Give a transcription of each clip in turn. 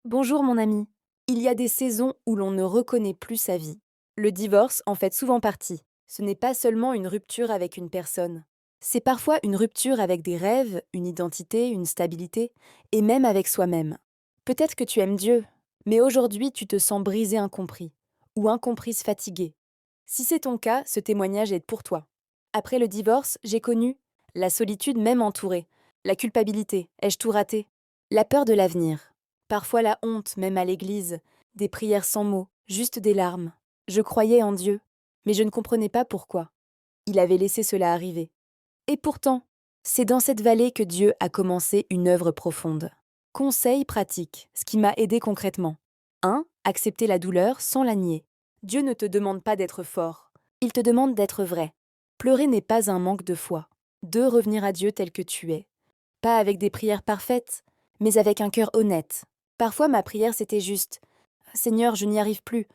Bonjour mon ami. Il y a des saisons où l'on ne reconnaît plus sa vie. Le divorce en fait souvent partie. Ce n'est pas seulement une rupture avec une personne. C'est parfois une rupture avec des rêves, une identité, une stabilité, et même avec soi-même. Peut-être que tu aimes Dieu, mais aujourd'hui tu te sens brisé incompris, ou incomprise fatiguée. Si c'est ton cas, ce témoignage est pour toi. Après le divorce, j'ai connu la solitude même entourée, la culpabilité, ai-je tout raté, la peur de l'avenir. Parfois la honte, même à l'église, des prières sans mots, juste des larmes. Je croyais en Dieu, mais je ne comprenais pas pourquoi. Il avait laissé cela arriver. Et pourtant, c'est dans cette vallée que Dieu a commencé une œuvre profonde. Conseil pratique, ce qui m'a aidé concrètement. 1. Accepter la douleur sans la nier. Dieu ne te demande pas d'être fort, il te demande d'être vrai. Pleurer n'est pas un manque de foi. 2. Revenir à Dieu tel que tu es. Pas avec des prières parfaites, mais avec un cœur honnête. Parfois, ma prière, c'était juste Seigneur, je n'y arrive plus,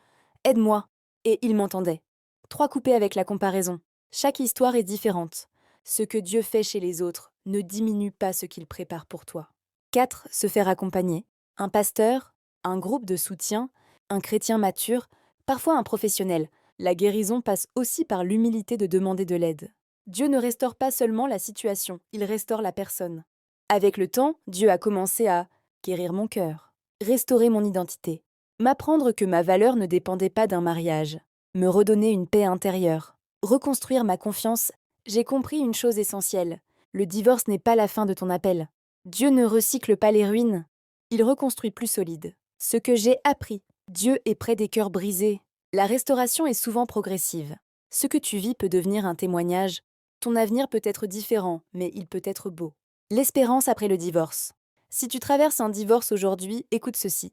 aide-moi. Et il m'entendait. 3. Couper avec la comparaison. Chaque histoire est différente. Ce que Dieu fait chez les autres ne diminue pas ce qu'il prépare pour toi. 4. Se faire accompagner. Un pasteur, un groupe de soutien, un chrétien mature, parfois un professionnel. La guérison passe aussi par l'humilité de demander de l'aide. Dieu ne restaure pas seulement la situation, il restaure la personne. Avec le temps, Dieu a commencé à guérir mon cœur, restaurer mon identité, m'apprendre que ma valeur ne dépendait pas d'un mariage, me redonner une paix intérieure, reconstruire ma confiance. J'ai compris une chose essentielle. Le divorce n'est pas la fin de ton appel. Dieu ne recycle pas les ruines, il reconstruit plus solide. Ce que j'ai appris, Dieu est près des cœurs brisés. La restauration est souvent progressive. Ce que tu vis peut devenir un témoignage. Ton avenir peut être différent, mais il peut être beau. L'espérance après le divorce. Si tu traverses un divorce aujourd'hui, écoute ceci.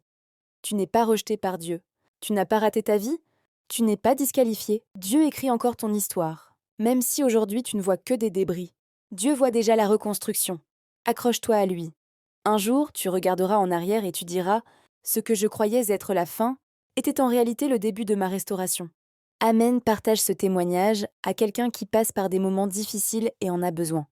Tu n'es pas rejeté par Dieu. Tu n'as pas raté ta vie. Tu n'es pas disqualifié. Dieu écrit encore ton histoire. Même si aujourd'hui tu ne vois que des débris, Dieu voit déjà la reconstruction. Accroche-toi à lui. Un jour, tu regarderas en arrière et tu diras ce que je croyais être la fin était en réalité le début de ma restauration. Amen, partage ce témoignage à quelqu'un qui passe par des moments difficiles et en a besoin.